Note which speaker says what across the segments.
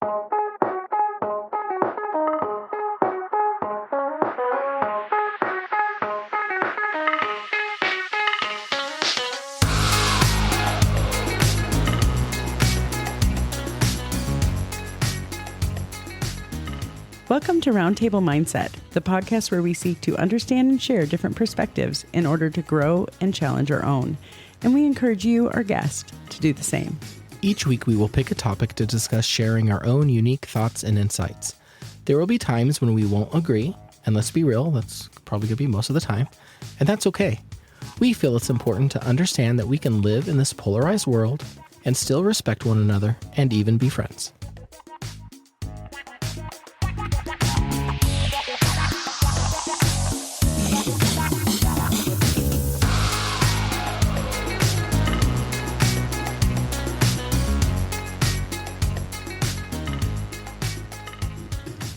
Speaker 1: Welcome to Roundtable Mindset, the podcast where we seek to understand and share different perspectives in order to grow and challenge our own. And we encourage you, our guest, to do the same.
Speaker 2: Each week we will pick a topic to discuss, sharing our own unique thoughts and insights. There will be times when we won't agree, and let's be real, that's probably going to be most of the time, and that's okay. We feel it's important to understand that we can live in this polarized world and still respect one another and even be friends.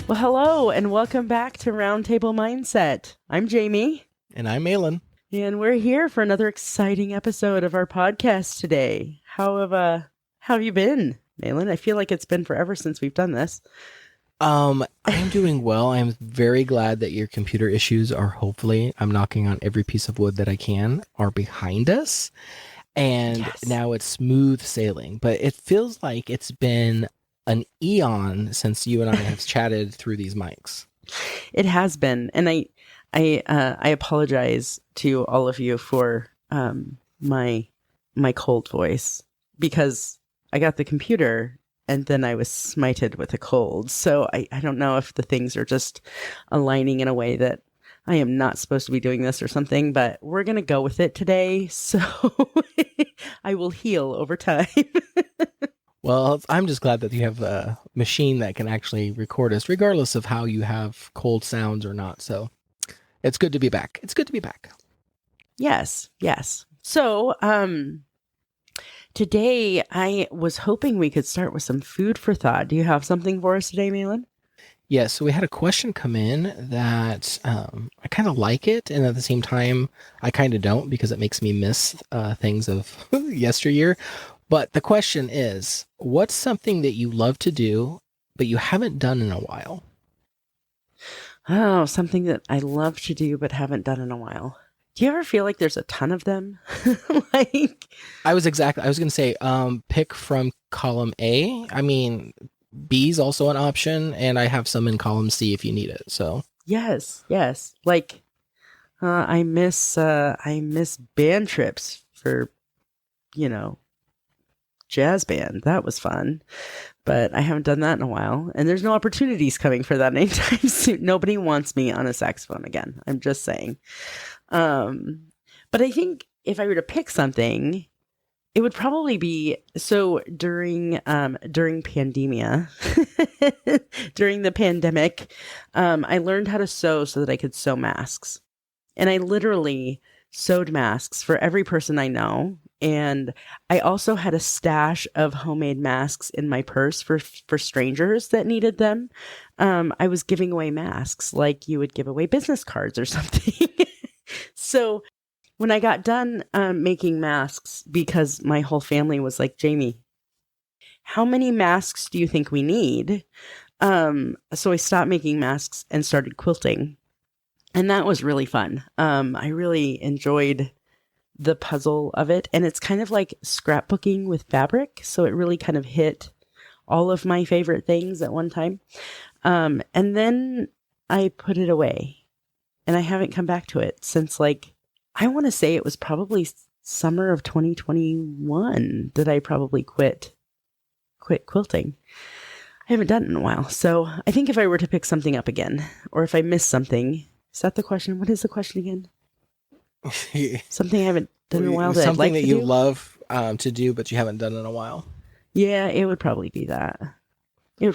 Speaker 1: Well, hello, and welcome back to Roundtable Mindset. I'm Jamie.
Speaker 2: And I'm Mahlon.
Speaker 1: And we're here for another exciting episode of our podcast today. How have you been, Mahlon? I feel like it's been forever since we've done this.
Speaker 2: I'm doing well. I'm very glad that your computer issues are hopefully, I'm knocking on every piece of wood that I can, are behind us. And Now it's smooth sailing. But it feels like it's been an eon since you and I have chatted through these mics.
Speaker 1: It has been, and I apologize to all of you for my cold voice, because I got the computer and then I was smited with a cold. So I don't know if the things are just aligning in a way that I am not supposed to be doing this or something, but we're gonna go with it today. So I will heal over time.
Speaker 2: Well, I'm just glad that you have a machine that can actually record us, regardless of how you have cold sounds or not. So it's good to be back. It's good to be back.
Speaker 1: Yes. So today I was hoping we could start with some food for thought. Do you have something for us today, Mahlon?
Speaker 2: Yes. So we had a question come in that I kind of like it. And at the same time, I kind of don't, because it makes me miss things of yesteryear. But the question is, what's something that you love to do, but you haven't done in a while?
Speaker 1: Oh, something that I love to do, but haven't done in a while. Do you ever feel like there's a ton of them?
Speaker 2: I was going to say, pick from column A. I mean, B is also an option, and I have some in column C if you need it. So
Speaker 1: yes. Like, I miss band trips for, jazz band. That was fun, but I haven't done that in a while, and there's no opportunities coming for that anytime soon. Nobody wants me on a saxophone again. I'm just saying. But I think if I were to pick something, it would probably be, so during pandemia, during the pandemic, I learned how to sew so that I could sew masks, and I literally sewed masks for every person I know. And I also had a stash of homemade masks in my purse for strangers that needed them. I was giving away masks like you would give away business cards or something. So when I got done making masks, because my whole family was like, Jamie, how many masks do you think we need? So I stopped making masks and started quilting. And that was really fun. I really enjoyed the puzzle of it. And it's kind of like scrapbooking with fabric. So it really kind of hit all of my favorite things at one time. And then I put it away, and I haven't come back to it since, like, I want to say it was probably summer of 2021 that I probably quit quilting. I haven't done it in a while. So I think if I were to pick something up again, or if I missed something, is that the question? What is the question again? Something I haven't done in a while.
Speaker 2: Something that you love to do, but you haven't done in a while.
Speaker 1: Yeah, it would probably be that.
Speaker 2: Well,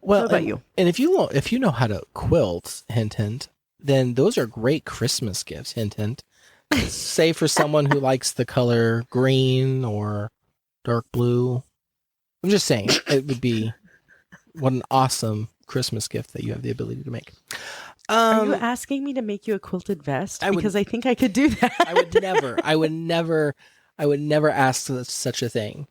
Speaker 1: what about you?
Speaker 2: And if you know how to quilt, hint, hint, then those are great Christmas gifts, hint, hint. Say for someone who likes the color green or dark blue. I'm just saying, it would be what an awesome Christmas gift that you have the ability to make.
Speaker 1: Are you asking me to make you a quilted vest? Because I think I could do that.
Speaker 2: I would never ask such a thing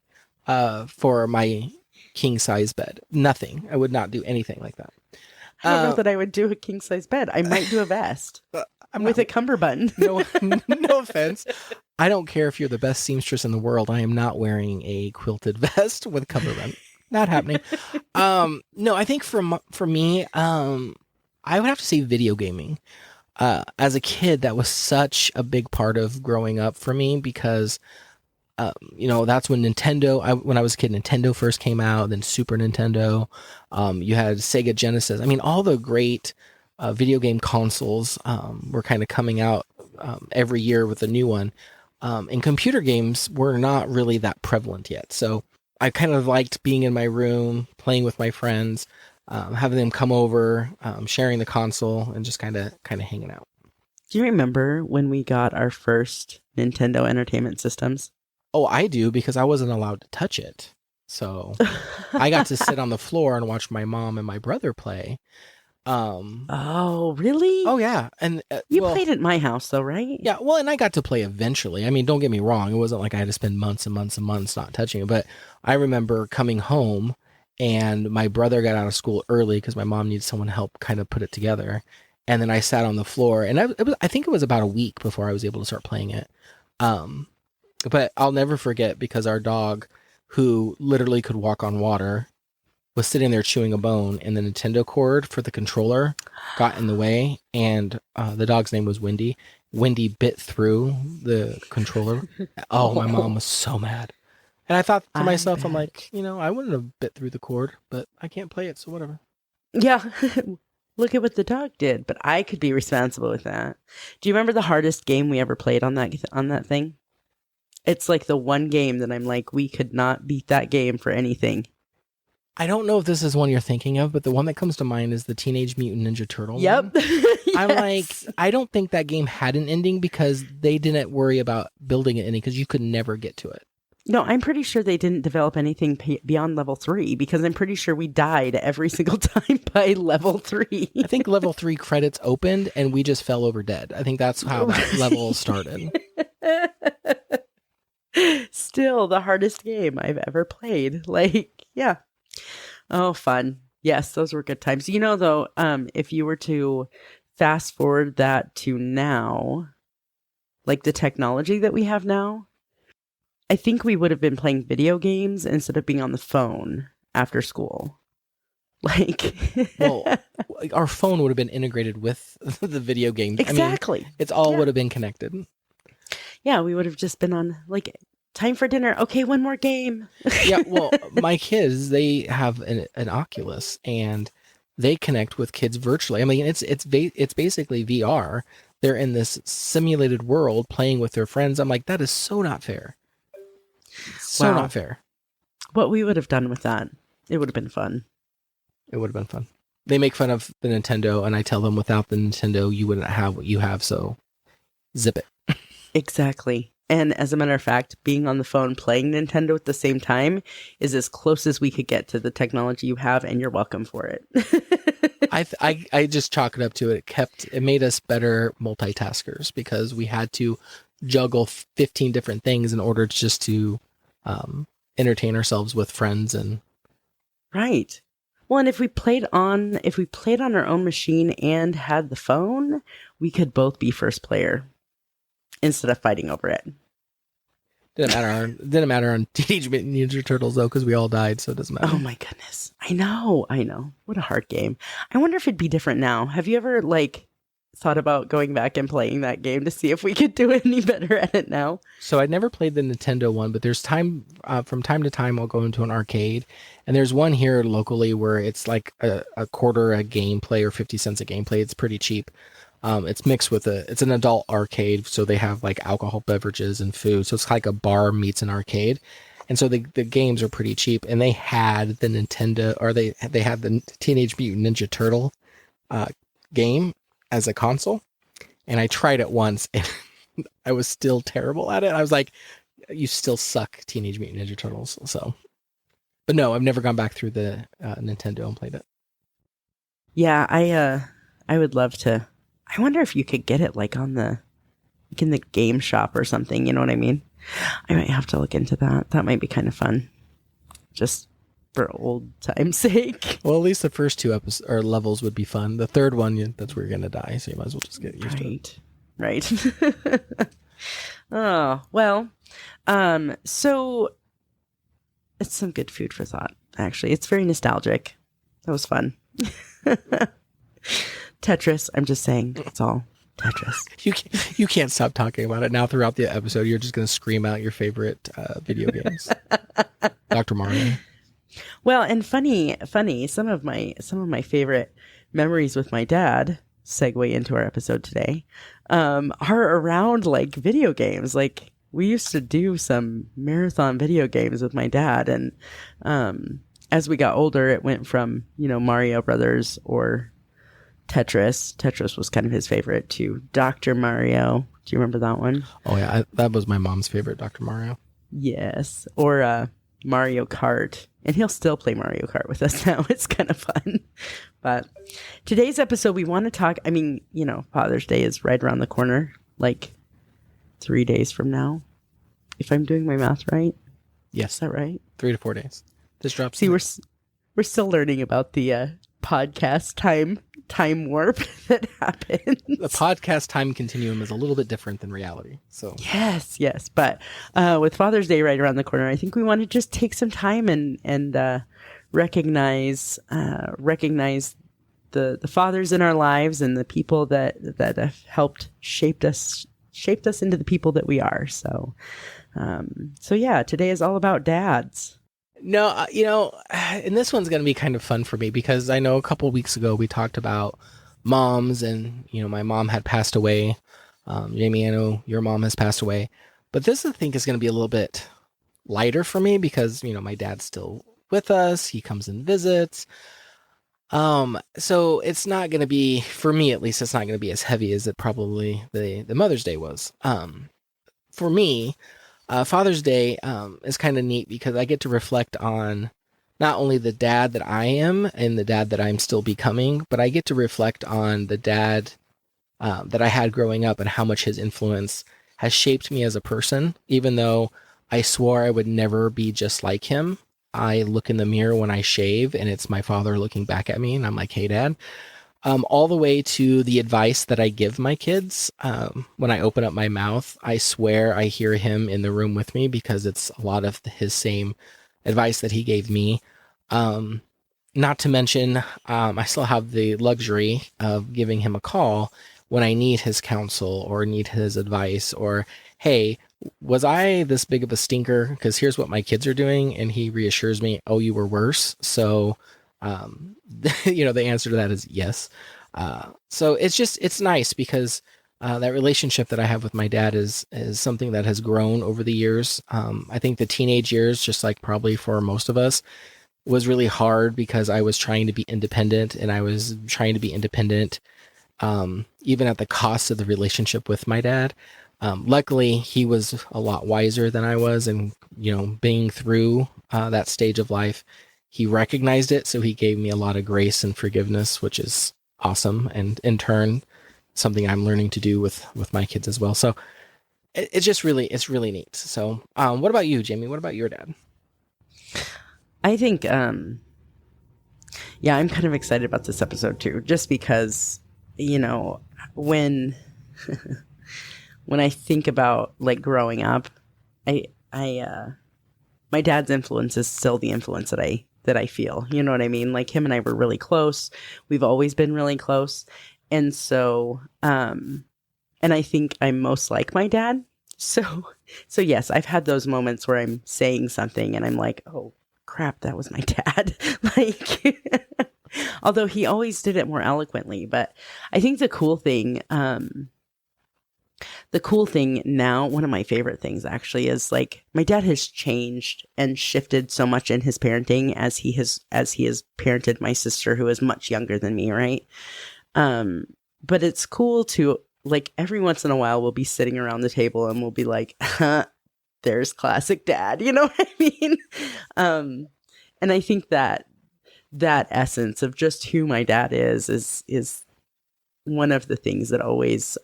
Speaker 2: for my king size bed. Nothing. I would not do anything like that.
Speaker 1: I don't know that I would do a king size bed. I might do a vest with a cummerbund.
Speaker 2: No offense. I don't care if you're the best seamstress in the world. I am not wearing a quilted vest with cummerbund. Not happening. No, I think for me, I would have to say video gaming. As a kid, that was such a big part of growing up for me because, that's when when I was a kid, Nintendo first came out, then Super Nintendo. You had Sega Genesis. I mean, all the great video game consoles were kind of coming out every year with a new one. And computer games were not really that prevalent yet. So I kind of liked being in my room, playing with my friends, having them come over, sharing the console, and just kind of hanging out.
Speaker 1: Do you remember when we got our first Nintendo Entertainment Systems?
Speaker 2: Oh, I do, because I wasn't allowed to touch it. So I got to sit on the floor and watch my mom and my brother play.
Speaker 1: Oh, really?
Speaker 2: Oh, yeah. And
Speaker 1: you played at my house, though, right?
Speaker 2: Yeah. Well, and I got to play eventually. I mean, don't get me wrong. It wasn't like I had to spend months and months and months not touching it. But I remember coming home and my brother got out of school early because my mom needed someone to help kind of put it together. And then I sat on the floor, and I think it was about a week before I was able to start playing it. But I'll never forget, because our dog, who literally could walk on water, was sitting there chewing a bone, and the Nintendo cord for the controller got in the way, and the dog's name was Wendy. Wendy bit through the controller. Oh, my mom was so mad. And I thought to myself, I'm like, I wouldn't have bit through the cord, but I can't play it, so whatever.
Speaker 1: Yeah. Look at what the dog did, but I could be responsible with that. Do you remember the hardest game we ever played on that thing? It's like the one game that I'm like, we could not beat that game for anything.
Speaker 2: I don't know if this is one you're thinking of, but the one that comes to mind is the Teenage Mutant Ninja Turtle.
Speaker 1: Yep.
Speaker 2: Yes. I'm like, I don't think that game had an ending because they didn't worry about building an ending because you could never get to it.
Speaker 1: No, I'm pretty sure they didn't develop anything beyond level 3 because I'm pretty sure we died every single time by level 3.
Speaker 2: I think level 3 credits opened and we just fell over dead. I think that's how that level started.
Speaker 1: Still the hardest game I've ever played. Like, yeah. Oh, fun. Yes, those were good times. Though, if you were to fast forward that to now, like the technology that we have now, I think we would have been playing video games instead of being on the phone after school. Like,
Speaker 2: well, our phone would have been integrated with the video games.
Speaker 1: Exactly.
Speaker 2: I mean, it's all would have been connected.
Speaker 1: Yeah, we would have just been on, like, time for dinner. Okay, one more game.
Speaker 2: Yeah, well, my kids, they have an Oculus, and they connect with kids virtually. I mean, it's basically VR. They're in this simulated world playing with their friends. I'm like, that is so not fair. So not fair.
Speaker 1: What we would have done with that, it would have been fun.
Speaker 2: It would have been fun. They make fun of the Nintendo, and I tell them without the Nintendo, you wouldn't have what you have, so zip it.
Speaker 1: Exactly. And as a matter of fact, being on the phone playing Nintendo at the same time is as close as we could get to the technology you have, and you're welcome for it.
Speaker 2: I just chalk it up to it made us better multitaskers because we had to juggle 15 different things in order just to entertain ourselves with friends and
Speaker 1: right. Well, and if we played on our own machine and had the phone, we could both be first player instead of fighting over it.
Speaker 2: Didn't matter on Teenage Mutant Ninja Turtles though, because we all died, so it doesn't matter.
Speaker 1: Oh my goodness. I know. What a hard game. I wonder if it'd be different now. Have you ever thought about going back and playing that game to see if we could do any better at it now?
Speaker 2: So I'd never played the Nintendo one, but there's from time to time I'll go into an arcade, and there's one here locally where it's like a quarter a gameplay or 50 cents a gameplay. It's pretty cheap. It's mixed with it's an adult arcade, so they have like alcohol beverages and food. So it's like a bar meets an arcade. And so the games are pretty cheap, and they had the Nintendo, or they had the Teenage Mutant Ninja Turtle game as a console. And I tried it once, and I was still terrible at it. I was like, you still suck, Teenage Mutant Ninja Turtles. So, but no, I've never gone back through the Nintendo and played it.
Speaker 1: Yeah, I would love to. I wonder if you could get it in the game shop or something. You know what I mean? I might have to look into that. That might be kind of fun. Just for old time's sake.
Speaker 2: Well, at least the first two episodes or levels would be fun. The third one, that's where you're gonna die, so you might as well just get used to it.
Speaker 1: Right. Oh, well, so it's some good food for thought, actually. It's very nostalgic. That was fun. Tetris, I'm just saying, it's all Tetris.
Speaker 2: You can't stop talking about it now. Throughout the episode, you're just gonna scream out your favorite video games. Dr. Mario.
Speaker 1: Well, and funny, some of my favorite memories with my dad, segue into our episode today, are around like video games. Like we used to do some marathon video games with my dad, and as we got older, it went from, Mario Brothers or Tetris. Tetris was kind of his favorite, to Dr. Mario. Do you remember that one?
Speaker 2: Oh yeah, that was my mom's favorite, Dr. Mario.
Speaker 1: Yes, or Mario Kart. And he'll still play Mario Kart with us now. It's kind of fun. But today's episode, we want to talk, Father's Day is right around the corner, like 3 days from now, if I'm doing my math right.
Speaker 2: Yes.
Speaker 1: Is that right?
Speaker 2: 3 to 4 days. This drops.
Speaker 1: See, we're still learning about the podcast time warp that happens.
Speaker 2: The podcast time continuum is a little bit different than reality. So
Speaker 1: yes. But with Father's Day right around the corner, I think we want to just take some time and recognize the fathers in our lives and the people that have helped shaped us into the people that we are. So yeah, today is all about dads.
Speaker 2: No, and this one's going to be kind of fun for me because I know a couple weeks ago we talked about moms and, my mom had passed away. Jamie, I know your mom has passed away. But this, I think, is going to be a little bit lighter for me because, my dad's still with us. He comes and visits. So it's not going to be, for me at least, it's not going to be as heavy as it probably the Mother's Day was. For me, Father's Day is kind of neat because I get to reflect on not only the dad that I am and the dad that I'm still becoming, but I get to reflect on the dad that I had growing up and how much his influence has shaped me as a person. Even though I swore I would never be just like him, I look in the mirror when I shave and it's my father looking back at me and I'm like, hey, Dad. All the way to the advice that I give my kids. When I open up my mouth, I swear I hear him in the room with me because it's a lot of his same advice that he gave me. Not to mention, I still have the luxury of giving him a call when I need his counsel or need his advice or, hey, was I this big of a stinker? Because here's what my kids are doing. And he reassures me, oh, you were worse. So the answer to that is yes. So it's nice because that relationship that I have with my dad is something that has grown over the years. I think the teenage years, just like probably for most of us, was really hard because I was trying to be independent and I was trying to be independent even at the cost of the relationship with my dad. Luckily, he was a lot wiser than I was, and being through that stage of life, he recognized it, so he gave me a lot of grace and forgiveness, which is awesome. And in turn, something I'm learning to do with my kids as well. So it's really neat. So what about you, Jamie? What about your dad?
Speaker 1: I think, I'm kind of excited about this episode too, just because, when I think about like growing up, my dad's influence is still the influence that I feel. You know what I mean? Like him and I were really close. We've always been really close. And so, and I think I'm most like my dad. So yes, I've had those moments where I'm saying something and I'm like, oh crap, that was my dad. Like, although he always did it more eloquently. But I think the cool thing now, one of my favorite things actually, is like my dad has changed and shifted so much in his parenting as he has parented my sister, who is much younger than me, right? But it's cool to, like, every once in a while we'll be sitting around the table and we'll be like, there's classic dad, you know what I mean? And I think that essence of just who my dad is one of the things that always,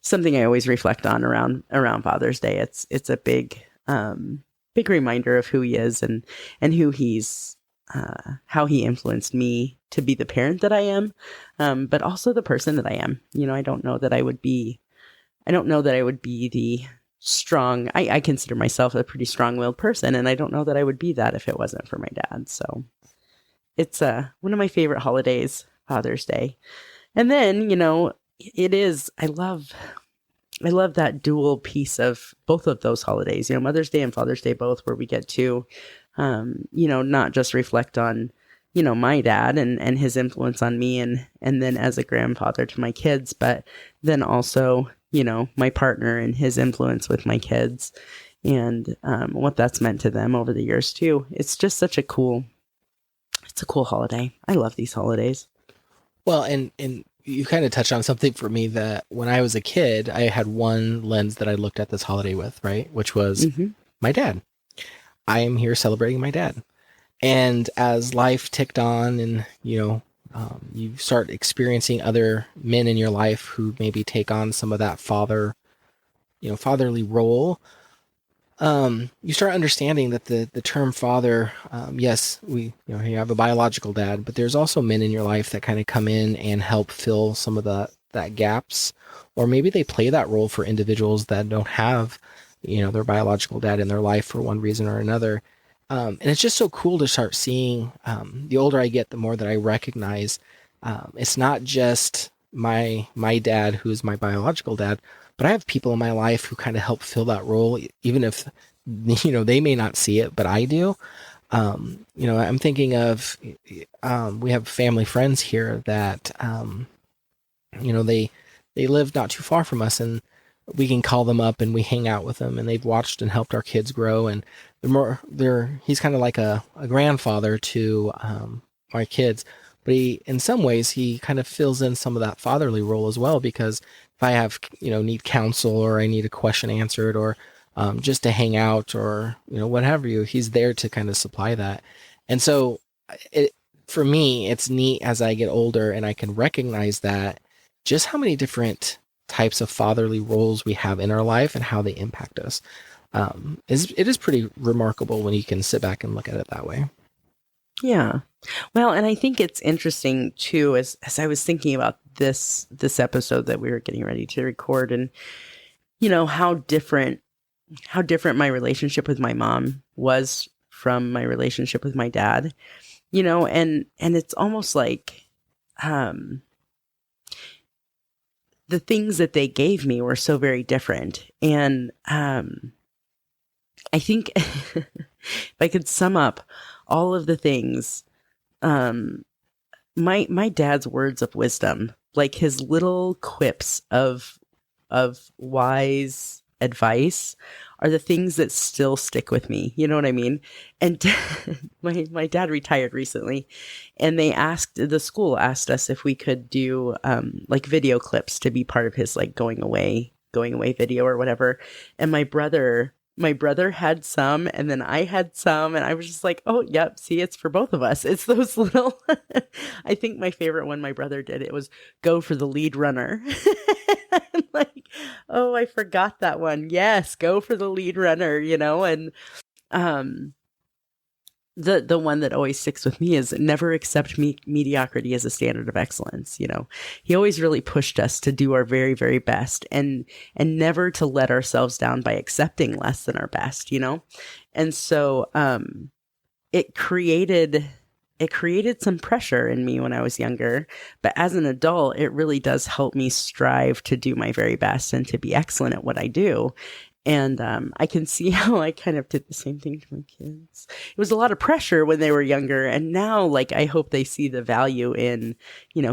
Speaker 1: something I always reflect on around Father's Day. It's a big big reminder of who he is and who he's how he influenced me to be the parent that I am, but also the person that I am. I don't know that I would be the strong. I consider myself a pretty strong-willed person, and I don't know that I would be that if it wasn't for my dad. So it's one of my favorite holidays, Father's Day. And then, it is, I love that dual piece of both of those holidays, Mother's Day and Father's Day, both, where we get to, not just reflect on, my dad and his influence on me and then as a grandfather to my kids, but then also, my partner and his influence with my kids and what that's meant to them over the years too. It's just it's a cool holiday. I love these holidays.
Speaker 2: Well, and you kind of touched on something for me that when I was a kid, I had one lens that I looked at this holiday with, right? Which was my dad. I am here celebrating my dad. And as life ticked on and, you start experiencing other men in your life who maybe take on some of that fatherly role, you start understanding that the term father, yes, you have a biological dad, but there's also men in your life that kind of come in and help fill some of that gaps, or maybe they play that role for individuals that don't have, their biological dad in their life for one reason or another. And it's just so cool to start seeing, the older I get, the more that I recognize, it's not just my dad, who's my biological dad, but I have people in my life who kind of help fill that role, even if, they may not see it, but I do. I'm thinking of, we have family friends here that, they live not too far from us, and we can call them up and we hang out with them, and they've watched and helped our kids grow. And he's kind of like a grandfather to, my kids, but in some ways he kind of fills in some of that fatherly role as well, because if I have, need counsel, or I need a question answered, or just to hang out, or, whatever he's there to kind of supply that. And so for me, it's neat as I get older and I can recognize that just how many different types of fatherly roles we have in our life and how they impact us. It is pretty remarkable when you can sit back and look at it that way.
Speaker 1: Yeah. Well, and I think it's interesting too, as I was thinking about this episode that we were getting ready to record, and how different my relationship with my mom was from my relationship with my dad, and it's almost like the things that they gave me were so very different. And I think if I could sum up all of the things, my dad's words of wisdom, like his little quips of wise advice, are the things that still stick with me. You know what I mean? And my dad retired recently, and the school asked us if we could do like video clips to be part of his like going away video or whatever. And my brother had some, and then I had some, and I was just like, oh, yep, see, it's for both of us. It's those little, I think my favorite one my brother did, it was go for the lead runner. I'm like, oh, I forgot that one. Yes, go for the lead runner, and the one that always sticks with me is never accept mediocrity as a standard of excellence. He always really pushed us to do our very, very best and never to let ourselves down by accepting less than our best, And so it created some pressure in me when I was younger, but as an adult, it really does help me strive to do my very best and to be excellent at what I do. And I can see how I kind of did the same thing to my kids. It was a lot of pressure when they were younger. And now, like, I hope they see the value in,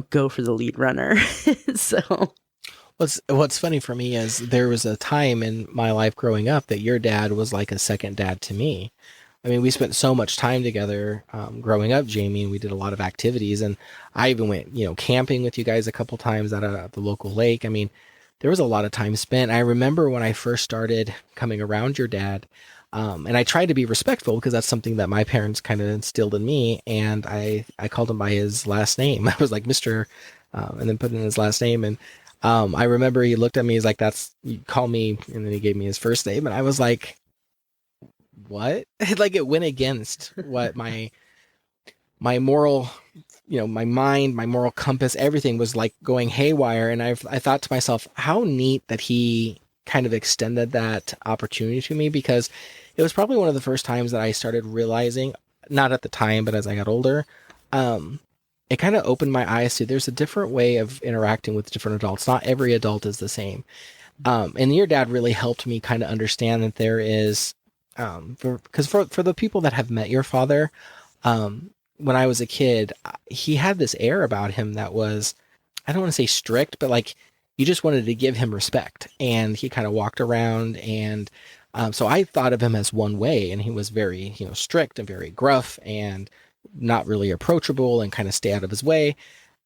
Speaker 1: go for the lead runner. So
Speaker 2: what's funny for me is there was a time in my life growing up that your dad was like a second dad to me. I mean, we spent so much time together growing up, Jamie, and we did a lot of activities. And I even went, camping with you guys a couple times at the local lake. I mean, there was a lot of time spent. I remember when I first started coming around your dad, and I tried to be respectful because that's something that my parents kind of instilled in me. And I called him by his last name. I was like, Mr., and then put in his last name. And I remember he looked at me, he's like, you call me. And then he gave me his first name. And I was like, what? Like it went against what my moral, my mind, my moral compass, everything was like going haywire. And I thought to myself, how neat that he kind of extended that opportunity to me, because it was probably one of the first times that I started realizing, not at the time, but as I got older, it kind of opened my eyes to there's a different way of interacting with different adults. Not every adult is the same. And your dad really helped me kind of understand that there is, because for the people that have met your father, when I was a kid, he had this air about him that was, I don't want to say strict, but like you just wanted to give him respect. And he kind of walked around, and so I thought of him as one way, and he was very, strict and very gruff and not really approachable and kind of stay out of his way.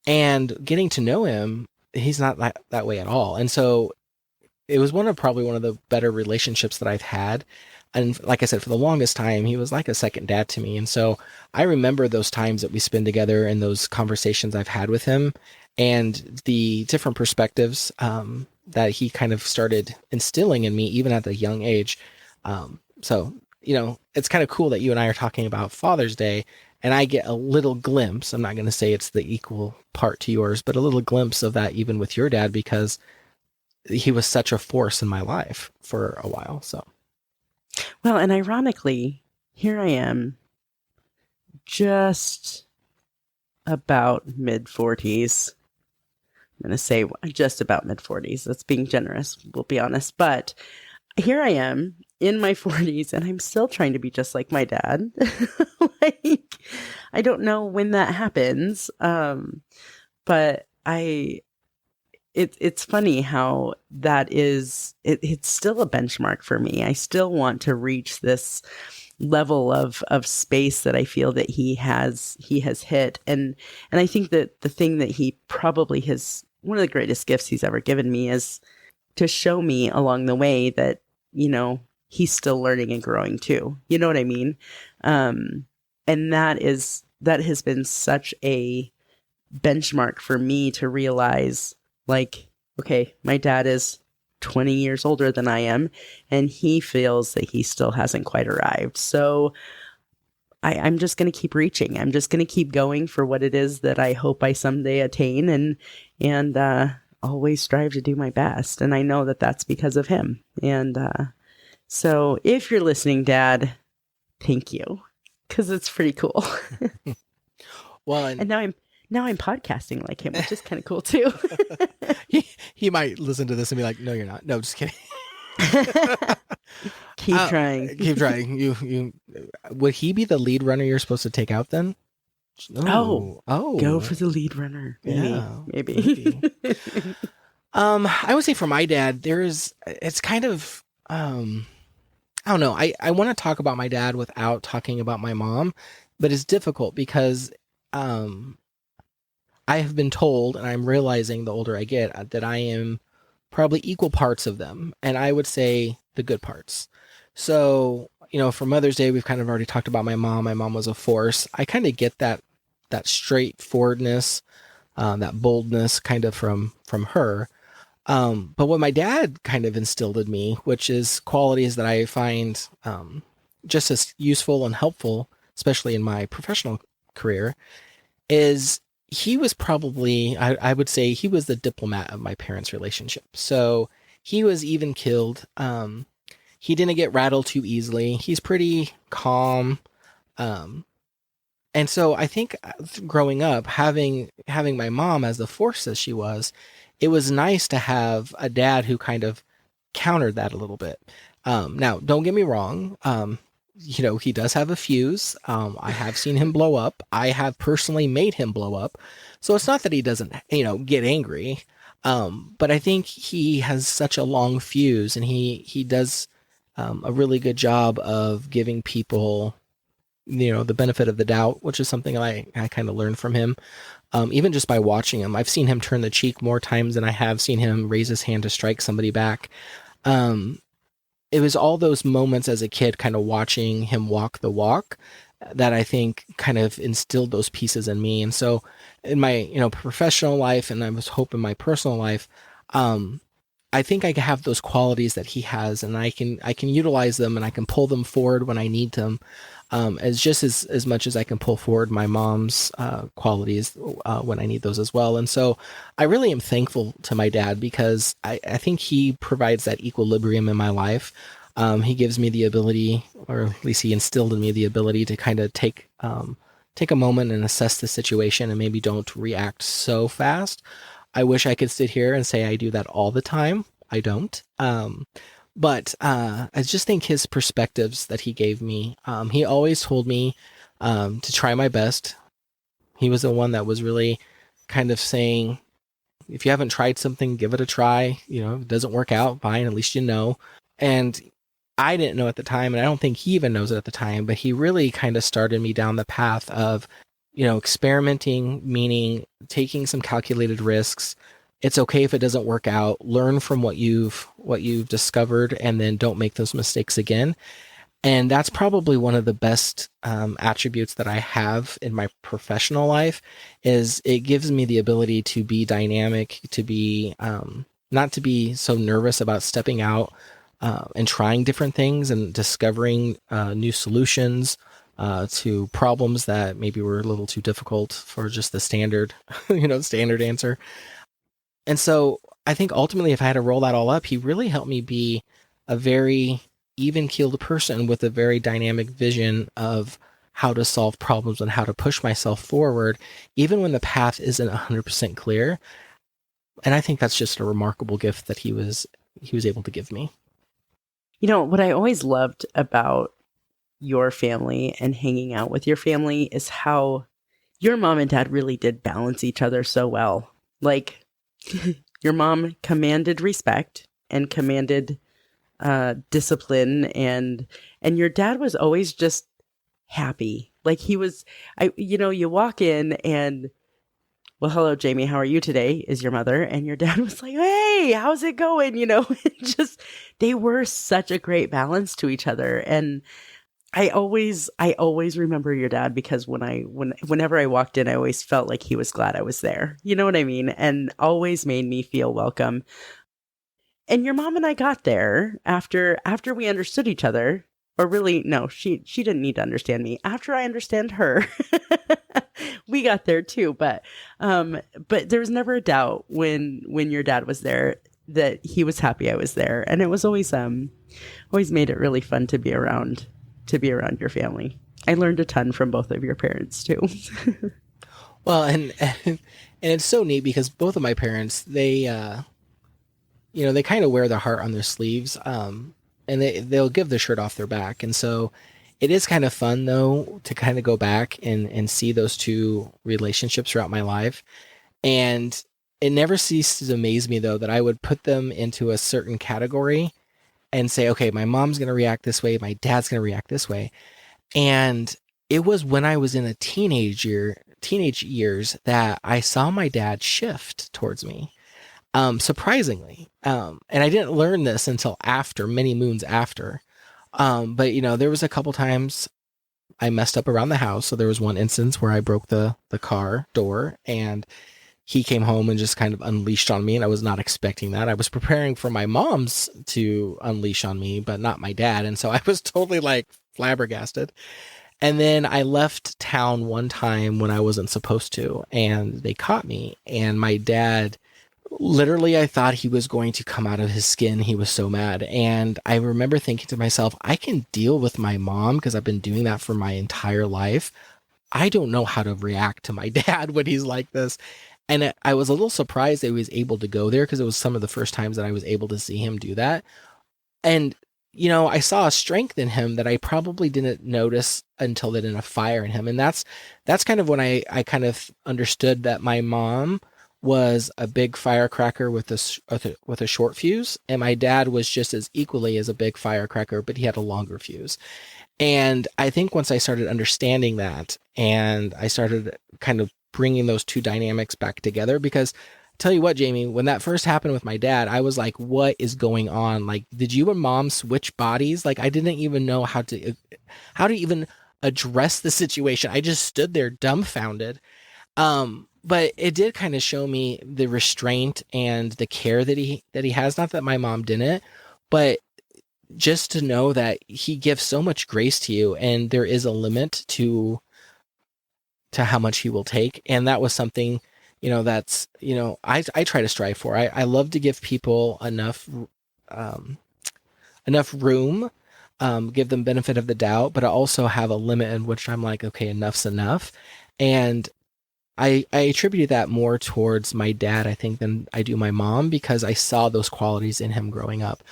Speaker 2: And getting to know him, he's not that way at all. And so it was probably one of the better relationships that I've had. And like I said, for the longest time, he was like a second dad to me. And so I remember those times that we spend together and those conversations I've had with him and the different perspectives that he kind of started instilling in me, even at a young age. So, it's kind of cool that you and I are talking about Father's Day, and I get a little glimpse. I'm not going to say it's the equal part to yours, but a little glimpse of that even with your dad, because he was such a force in my life for a while. So.
Speaker 1: Well, and ironically, here I am, just about mid-40s. I'm going to say just about mid-40s. That's being generous, we'll be honest. But here I am in my 40s, and I'm still trying to be just like my dad. Like, I don't know when that happens, but it's funny how that is, it's still a benchmark for me. I still want to reach this level of space that I feel that he has hit. And I think that the thing that he probably has, one of the greatest gifts he's ever given me is to show me along the way that, he's still learning and growing too. You know what I mean? And that has been such a benchmark for me to realize, like, okay, my dad is 20 years older than I am, and he feels that he still hasn't quite arrived. So I'm just going to keep reaching. I'm just going to keep going for what it is that I hope I someday attain, and always strive to do my best. And I know that that's because of him. And so if you're listening, Dad, thank you, because it's pretty cool.
Speaker 2: Well,
Speaker 1: and now I'm podcasting like him, which is kind of cool too.
Speaker 2: he might listen to this and be like, "No, you're not." No, just kidding.
Speaker 1: Keep trying.
Speaker 2: Keep trying. You would he be the lead runner you're supposed to take out then?
Speaker 1: Oh, go for the lead runner. Maybe.
Speaker 2: I would say for my dad, it's kind of I don't know. I want to talk about my dad without talking about my mom, but it's difficult because I have been told, and I'm realizing the older I get, that I am probably equal parts of them. And I would say the good parts. So, for Mother's Day, we've kind of already talked about my mom. My mom was a force. I kind of get that straightforwardness, that boldness kind of from her. But what my dad kind of instilled in me, which is qualities that I find just as useful and helpful, especially in my professional career, is he was probably, I would say he was the diplomat of my parents' relationship. So he was even killed. He didn't get rattled too easily. He's pretty calm. And so I think growing up, having my mom as the force as she was, it was nice to have a dad who kind of countered that a little bit. Now, don't get me wrong. He does have a fuse. I have seen him blow up. I have personally made him blow up. So it's not that he doesn't, get angry. But I think he has such a long fuse, and he does a really good job of giving people, the benefit of the doubt, which is something I kind of learned from him. Even just by watching him, I've seen him turn the cheek more times than I have seen him raise his hand to strike somebody back. It was all those moments as a kid, kind of watching him walk the walk, that I think kind of instilled those pieces in me. And so in my, professional life, and I was hoping my personal life, I think I have those qualities that he has, and I can utilize them, and I can pull them forward when I need them, as much as I can pull forward my mom's qualities when I need those as well. And so I really am thankful to my dad, because I think he provides that equilibrium in my life. He gives me the ability, or at least he instilled in me the ability to kind of take a moment and assess the situation, and maybe don't react so fast. I wish I could sit here and say I do that all the time. I don't. But I just think his perspectives that he gave me, he always told me to try my best. He was the one that was really kind of saying, if you haven't tried something, give it a try. You know, if it doesn't work out, fine, at least you know. And I didn't know at the time, and I don't think he even knows it at the time, but he really kind of started me down the path of, experimenting, meaning taking some calculated risks. It's okay if it doesn't work out. Learn from what you've discovered, and then don't make those mistakes again. And that's probably one of the best attributes that I have in my professional life, is it gives me the ability to be dynamic, to be not to be so nervous about stepping out and trying different things and discovering new solutions to problems that maybe were a little too difficult for just the standard, standard answer. And so I think ultimately, if I had to roll that all up, he really helped me be a very even-keeled person with a very dynamic vision of how to solve problems and how to push myself forward, even when the path isn't 100% clear. And I think that's just a remarkable gift that he was able to give me.
Speaker 1: What I always loved about your family and hanging out with your family is how your mom and dad really did balance each other so well. Like, your mom commanded respect and commanded discipline, and your dad was always just happy. Like, he was, you walk in and, well, hello, Jamie, how are you today? Is your mother. And your dad was like, hey, how's it going? Just, they were such a great balance to each other. And I always remember your dad, because whenever I walked in, I always felt like he was glad I was there. You know what I mean? And always made me feel welcome. And your mom and I got there after we understood each other. Or really, no, she didn't need to understand me. After I understand her, we got there too. But there was never a doubt when your dad was there that he was happy I was there, and it was always made it really fun to be around your family. I learned a ton from both of your parents too.
Speaker 2: Well, and it's so neat, because both of my parents, they they kind of wear their heart on their sleeves. And they'll give the shirt off their back. And so it is kind of fun, though, to kind of go back and see those two relationships throughout my life. And it never ceases to amaze me, though, that I would put them into a certain category and say, okay, my mom's going to react this way, my dad's going to react this way. And it was when I was in a teenage years that I saw my dad shift towards me. Surprisingly. And I didn't learn this until many moons after. But there was a couple times I messed up around the house. So there was one instance where I broke the car door, and he came home and just kind of unleashed on me. And I was not expecting that. I was preparing for my mom's to unleash on me, but not my dad. And so I was totally like flabbergasted. And then I left town one time when I wasn't supposed to, and they caught me. And my dad, literally, I thought he was going to come out of his skin. He was so mad. And I remember thinking to myself, I can deal with my mom because I've been doing that for my entire life. I don't know how to react to my dad when he's like this. And I was a little surprised that he was able to go there, because it was some of the first times that I was able to see him do that. And, I saw a strength in him that I probably didn't notice until it in a fire in him. And that's kind of when I kind of understood that my mom was a big firecracker with a short fuse, and my dad was just as equally as a big firecracker, but he had a longer fuse. And I think once I started understanding that, and I started kind of bringing those two dynamics back together, because tell you what, Jamie, when that first happened with my dad, I was like, what is going on? Like, did you and mom switch bodies? Like, I didn't even know how to even address the situation. I just stood there dumbfounded. But it did kind of show me the restraint and the care that he has. Not that my mom didn't, but just to know that he gives so much grace to you, and there is a limit to how much he will take. And that was something, that's, I try to strive for. I love to give people um, enough room, give them benefit of the doubt, but I also have a limit in which I'm like, okay, enough's enough. And I attributed that more towards my dad, I think, than I do my mom, because I saw those qualities in him growing up.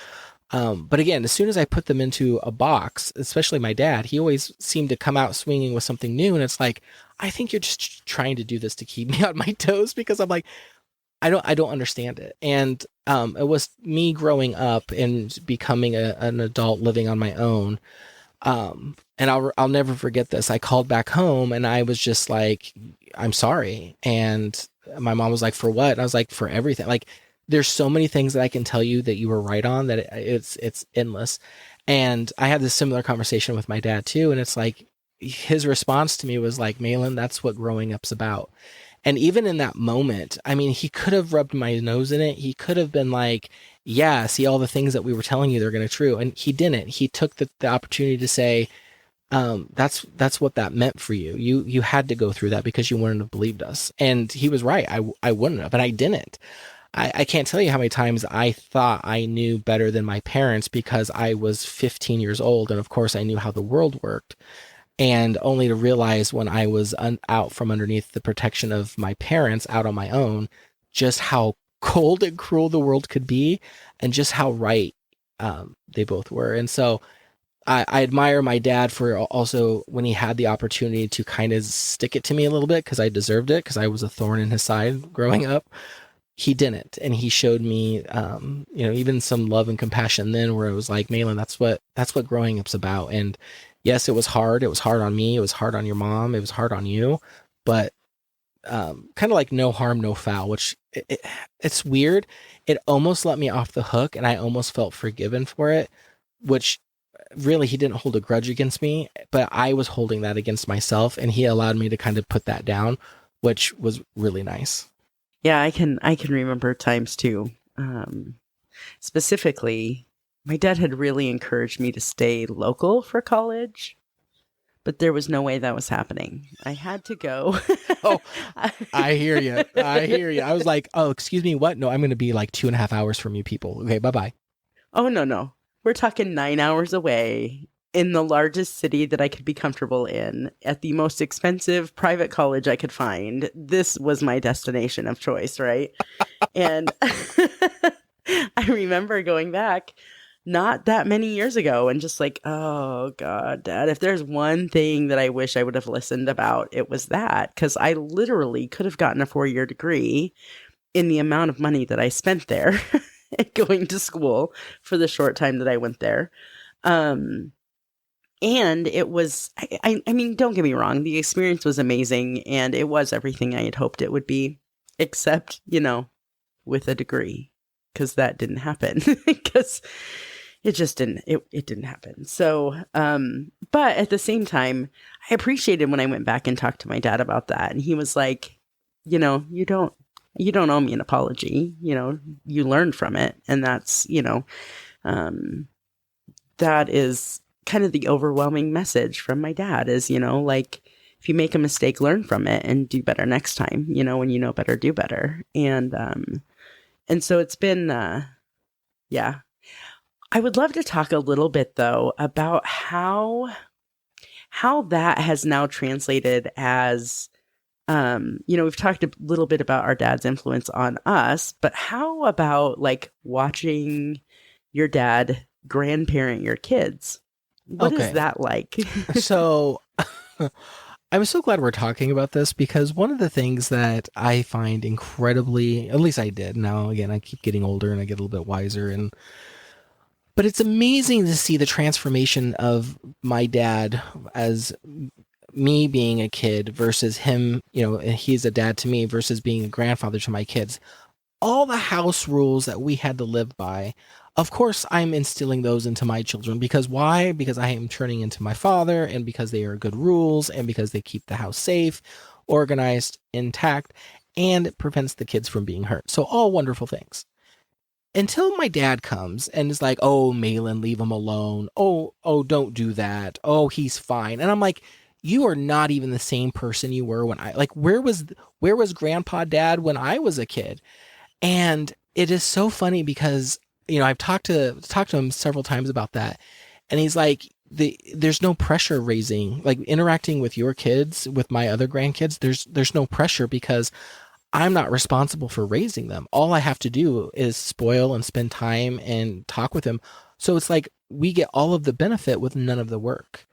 Speaker 2: But again, as soon as I put them into a box, especially my dad, he always seemed to come out swinging with something new. And it's like, I think you're just trying to do this to keep me on my toes, because I'm like, I don't understand it. And it was me growing up and becoming an adult living on my own. And I'll never forget this. I called back home and I was just like, I'm sorry. And my mom was like, for what? And I was like, for everything. Like, there's so many things that I can tell you that you were right on, that it's endless. And I had this similar conversation with my dad too. And it's like, his response to me was like, Mahlon, that's what growing up's about. And even in that moment, I mean, he could have rubbed my nose in it. He could have been like, yeah, see, all the things that we were telling you, they're going to true. And he didn't. He took the opportunity to say, that's what that meant for you. You had to go through that because you wouldn't have believed us. And he was right. I wouldn't have, and I didn't. I can't tell you how many times I thought I knew better than my parents because I was 15 years old. And of course I knew how the world worked, and only to realize when I was out from underneath the protection of my parents, out on my own, just how cold and cruel the world could be, and just how right they both were. And so I admire my dad for also, when he had the opportunity to kind of stick it to me a little bit, because I deserved it, because I was a thorn in his side growing up. He didn't, and he showed me, even some love and compassion then, where it was like, Mahlon, that's what growing up's about. And yes, it was hard. It was hard on me. It was hard on your mom. It was hard on you, but kind of like no harm, no foul, which it's weird. It almost let me off the hook, and I almost felt forgiven for it, which really, he didn't hold a grudge against me, but I was holding that against myself, and he allowed me to kind of put that down, which was really nice.
Speaker 1: Yeah, I can remember times too. Specifically, my dad had really encouraged me to stay local for college, but there was no way that was happening. I had to go.
Speaker 2: Oh, I hear you. I hear you. I was like, oh, excuse me, what? No, I'm going to be like 2.5 hours from you people. Okay, bye-bye.
Speaker 1: Oh, no. We're talking 9 hours away in the largest city that I could be comfortable in, at the most expensive private college I could find. This was my destination of choice, right? And I remember going back not that many years ago and just like, oh God, Dad, if there's one thing that I wish I would have listened about, it was that. Because I literally could have gotten a 4-year degree in the amount of money that I spent there. Going to school for the short time that I went there. And it was, I mean, don't get me wrong. The experience was amazing, and it was everything I had hoped it would be, except, with a degree, because that didn't happen, because it just didn't, it didn't happen. So, but at the same time, I appreciated when I went back and talked to my dad about that. And he was like, you don't owe me an apology. You learned from it. And that's, that is kind of the overwhelming message from my dad is, like, if you make a mistake, learn from it and do better next time, when you know better, do better. And so it's been, yeah. I would love to talk a little bit though about how that has now translated as, we've talked a little bit about our dad's influence on us, but how about like watching your dad grandparent your kids? What is that like?
Speaker 2: So I'm so glad we're talking about this, because one of the things that I find incredibly, at least I did, now again, I keep getting older and I get a little bit wiser, but it's amazing to see the transformation of my dad as me being a kid versus him, he's a dad to me versus being a grandfather to my kids. All the house rules that we had to live by, of course, I'm instilling those into my children. Because why? Because I am turning into my father, and because they are good rules, and because they keep the house safe, organized, intact, and it prevents the kids from being hurt. So all wonderful things. Until my dad comes and is like, "Oh, Mahlon, leave him alone. Oh, don't do that. Oh, he's fine." And I'm like, "You are not even the same person you were when where was Grandpa Dad when I was a kid?" And it is so funny because, I've talked to him several times about that. And he's like, there's no pressure raising, like interacting with your kids, with my other grandkids. There's no pressure because I'm not responsible for raising them. All I have to do is spoil and spend time and talk with them. So it's like we get all of the benefit with none of the work.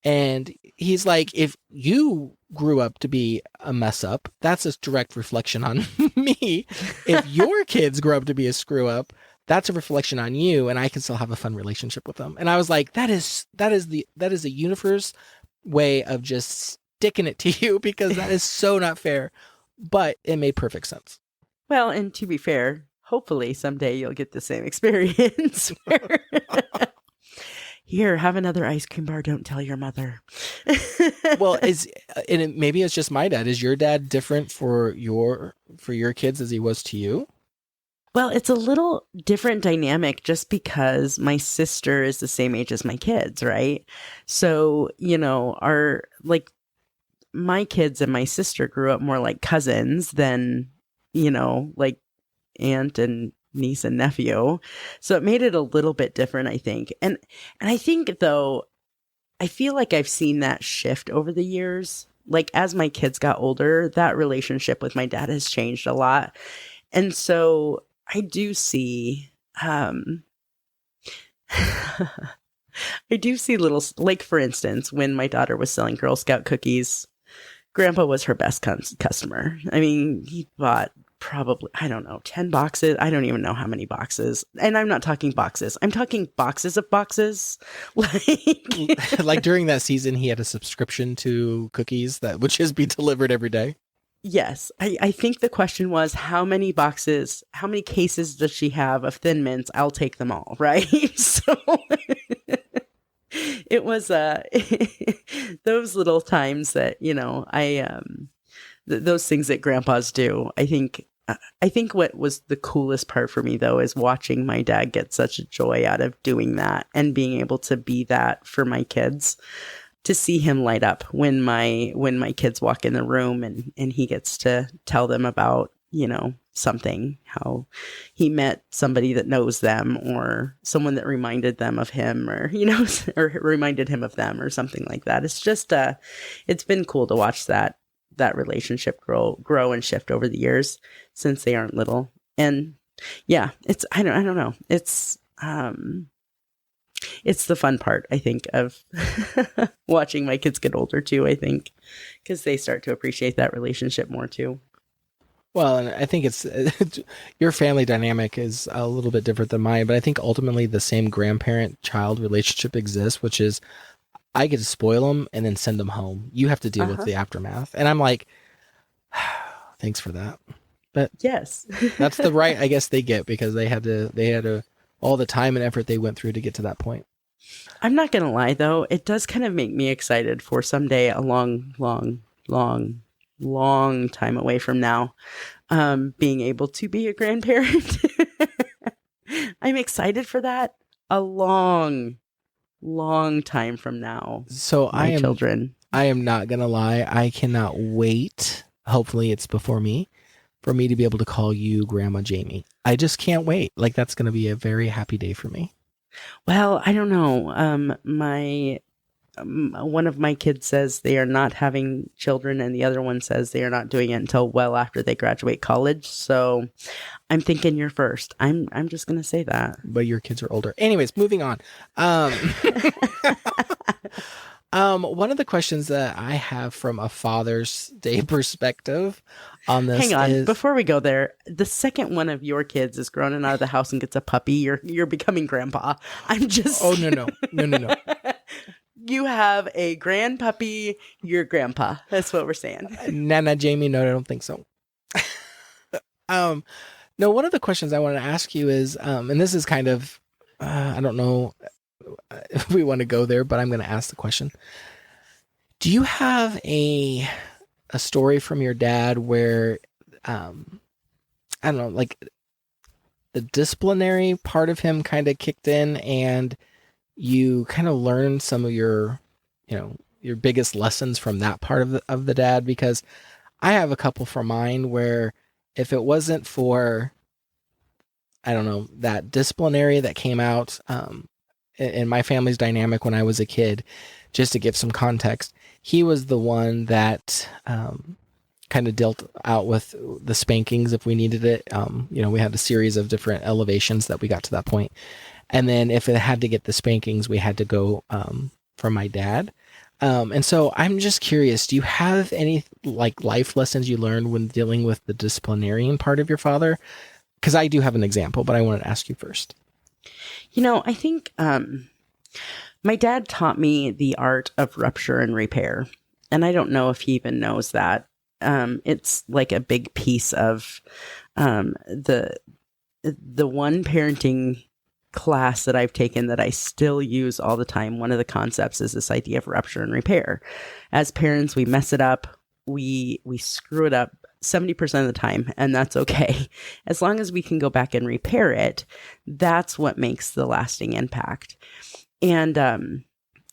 Speaker 2: And he's like, if you grew up to be a mess up, that's a direct reflection on me. If your kids grow up to be a screw up, that's a reflection on you, and I can still have a fun relationship with them. And I was like, that is a universe way of just sticking it to you, because that is so not fair. But it made perfect sense.
Speaker 1: Well, and to be fair, hopefully someday you'll get the same experience. Here, have another ice cream bar. Don't tell your mother.
Speaker 2: Well, maybe it's just my dad. Is your dad different for your kids as he was to you?
Speaker 1: Well, it's a little different dynamic just because my sister is the same age as my kids, right? So, my kids and my sister grew up more like cousins than, like aunt and niece and nephew. So it made it a little bit different, I think. And I think, though, I feel like I've seen that shift over the years. Like, as my kids got older, that relationship with my dad has changed a lot. And so I do see, I do see little, like, for instance, when my daughter was selling Girl Scout cookies, Grandpa was her best customer. I mean, he bought probably, 10 boxes. I don't even know how many boxes. And I'm not talking boxes. I'm talking boxes of boxes.
Speaker 2: Like during that season, he had a subscription to cookies that would just be delivered every day.
Speaker 1: Yes. I think the question was, how many cases does she have of Thin Mints? I'll take them all, right? So it was those little times that, those things that grandpas do. I think what was the coolest part for me, though, is watching my dad get such a joy out of doing that and being able to be that for my kids. To see him light up when my kids walk in the room and he gets to tell them about, something, how he met somebody that knows them or someone that reminded them of him or, or reminded him of them or something like that. It's just, it's been cool to watch that relationship grow and shift over the years since they aren't little. And yeah, I don't know. It's the fun part, I think, of watching my kids get older too, I think, because they start to appreciate that relationship more too.
Speaker 2: Well, and I think it's your family dynamic is a little bit different than mine, but I think ultimately the same grandparent-child relationship exists, which is I get to spoil them and then send them home. You have to deal with the aftermath. And I'm like, thanks for that. But
Speaker 1: yes,
Speaker 2: that's the right, I guess, they get because they had to all the time and effort they went through to get to that point.
Speaker 1: I'm not going to lie, though. It does kind of make me excited for someday, a long, long, long, long time away from now, being able to be a grandparent. I'm excited for that. A long, long time from now.
Speaker 2: So
Speaker 1: children.
Speaker 2: I am not going to lie. I cannot wait. Hopefully it's before me. For me to be able to call you Grandma Jamie. I just can't wait. Like, that's going to be a very happy day for me.
Speaker 1: Well, I don't know. One of my kids says they are not having children, and the other one says they are not doing it until well after they graduate college. So I'm thinking you're first. I'm just going to say that.
Speaker 2: But your kids are older. Anyways, moving on. One of the questions that I have from a Father's Day perspective on this.
Speaker 1: Hang on, before we go there, the second one of your kids is grown and out of the house and gets a puppy, you're becoming grandpa. I'm just.
Speaker 2: Oh no.
Speaker 1: You have a grand puppy, you're grandpa. That's what we're saying.
Speaker 2: Nana Jamie, no, I don't think so. No, one of the questions I want to ask you is, and this is kind of, I don't know if we want to go there, but I'm going to ask the question. Do you have a a story from your dad where, I don't know, like the disciplinary part of him kind of kicked in and you kind of learned some of your, your biggest lessons from that part of the dad? Because I have a couple from mine where if it wasn't for, I don't know, that disciplinary that came out in my family's dynamic when I was a kid, just to give some context, he was the one that kind of dealt out with the spankings if we needed it. We had a series of different elevations that we got to that point. And then if it had to get the spankings, we had to go from my dad. And so I'm just curious, do you have any like life lessons you learned when dealing with the disciplinarian part of your father? Because I do have an example, but I wanted to ask you first.
Speaker 1: I think my dad taught me the art of rupture and repair. And I don't know if he even knows that. It's like a big piece of the one parenting class that I've taken that I still use all the time. One of the concepts is this idea of rupture and repair. As parents, we mess it up. We screw it up 70% of the time, and that's okay. As long as we can go back and repair it, that's what makes the lasting impact. And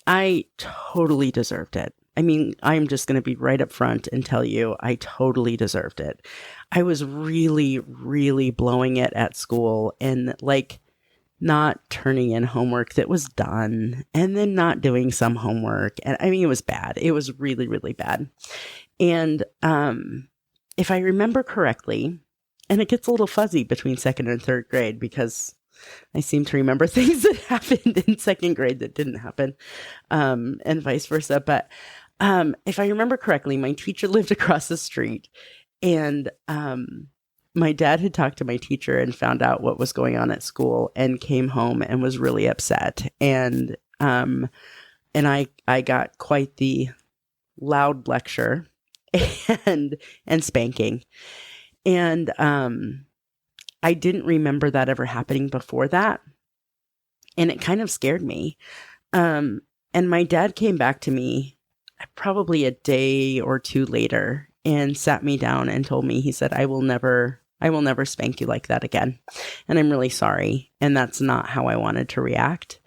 Speaker 1: I totally deserved it. I mean, I'm just going to be right up front and tell you I totally deserved it. I was really, really blowing it at school and like not turning in homework that was done and then not doing some homework. And I mean, it was bad. It was really, really bad. And if I remember correctly, and it gets a little fuzzy between second and third grade because I seem to remember things that happened in second grade that didn't happen, and vice versa. But if I remember correctly, my teacher lived across the street, and my dad had talked to my teacher and found out what was going on at school and came home and was really upset. And I got quite the loud lecture and spanking. And I didn't remember that ever happening before that. And it kind of scared me. And my dad came back to me probably a day or two later and sat me down and told me, he said, I will never spank you like that again. And I'm really sorry. And that's not how I wanted to react.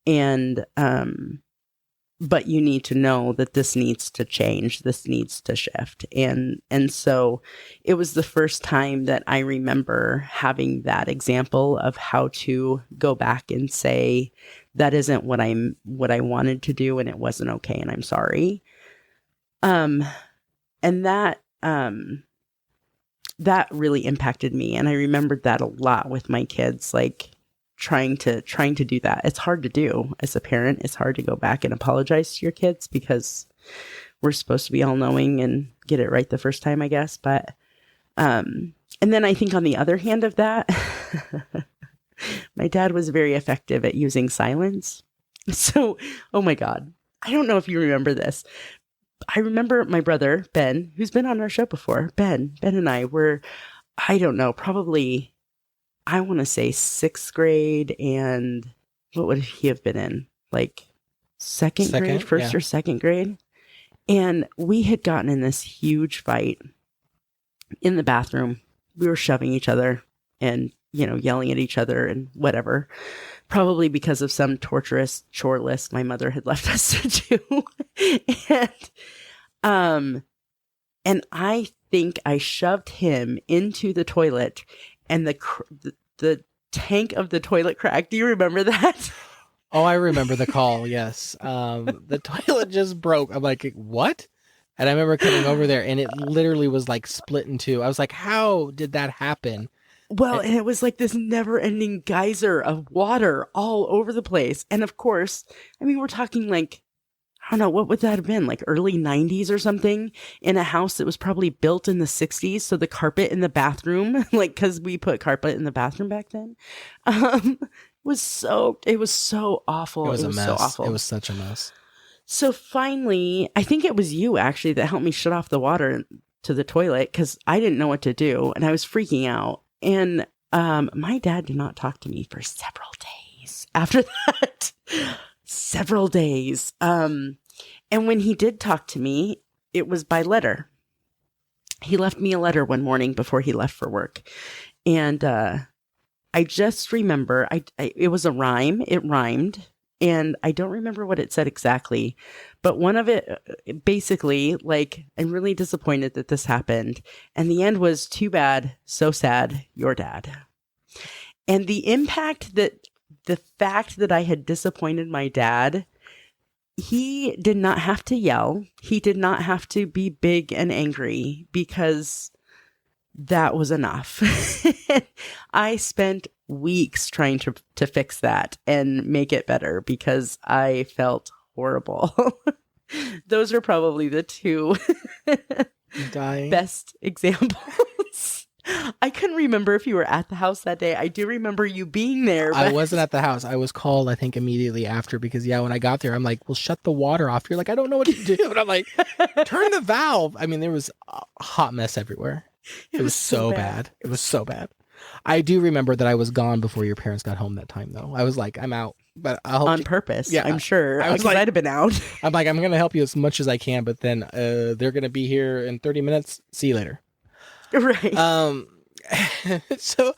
Speaker 1: And, but you need to know that this needs to change. This needs to shift. And so it was the first time that I remember having that example of how to go back and say, that isn't what I wanted to do. And it wasn't okay. And I'm sorry. And that really impacted me. And I remembered that a lot with my kids, like trying to do that. It's hard to do as a parent. It's hard to go back and apologize to your kids because we're supposed to be all knowing and get it right the first time, I guess. But, and then I think on the other hand of that, my dad was very effective at using silence. So, oh my God, I don't know if you remember this. I remember my brother, Ben, who's been on our show before. Ben and I were, I don't know, probably, I want to say sixth grade. And what would he have been in? Like second grade, first or second grade. And we had gotten in this huge fight in the bathroom. We were shoving each other and, yelling at each other and whatever. Probably because of some torturous chore list my mother had left us to do. And I think I shoved him into the toilet and the tank of the toilet cracked. Do you remember that?
Speaker 2: Oh, I remember the call. Yes. The toilet just broke. I'm like, what? And I remember coming over there and it literally was like split in two. I was like, how did that happen?
Speaker 1: Well, and it was like this never-ending geyser of water all over the place. And of course, I mean, we're talking like, I don't know, what would that have been? Like early 90s or something in a house that was probably built in the 60s. So the carpet in the bathroom, like, because we put carpet in the bathroom back then, was soaked. It was so awful.
Speaker 2: It was a mess.
Speaker 1: So awful.
Speaker 2: It was such a mess.
Speaker 1: So finally, I think it was you actually that helped me shut off the water to the toilet because I didn't know what to do and I was freaking out. And my dad did not talk to me for several days after that. Several days. And when he did talk to me, it was by letter. he left me a letter one morning before he left for work. And I just remember it was a rhyme. It rhymed. And I don't remember what it said exactly, but one of it basically, like, I'm really disappointed that this happened. And the end was, too bad, so sad, your dad. And the impact that the fact that I had disappointed my dad, he did not have to yell. He did not have to be big and angry, because that was enough. I spent weeks trying to fix that and make it better, because I felt horrible. Those are probably the two best examples. I couldn't remember if you were at the house that day. I do remember you being there.
Speaker 2: I wasn't at the house. I was called, I think, immediately after, because, when I got there, I'm like, well, shut the water off. You're like, I don't know what to do. And I'm like, turn the valve. I mean, there was a hot mess everywhere. It was so bad. It was so bad. I do remember that I was gone before your parents got home that time, though. I was like, I'm out. But I'll help
Speaker 1: on
Speaker 2: you.
Speaker 1: Purpose.
Speaker 2: Yeah,
Speaker 1: I'm sure.
Speaker 2: I was like,
Speaker 1: I'd have been out.
Speaker 2: I'm like, I'm going to help you as much as I can, but then they're going to be here in 30 minutes. See you later.
Speaker 1: Right.
Speaker 2: So,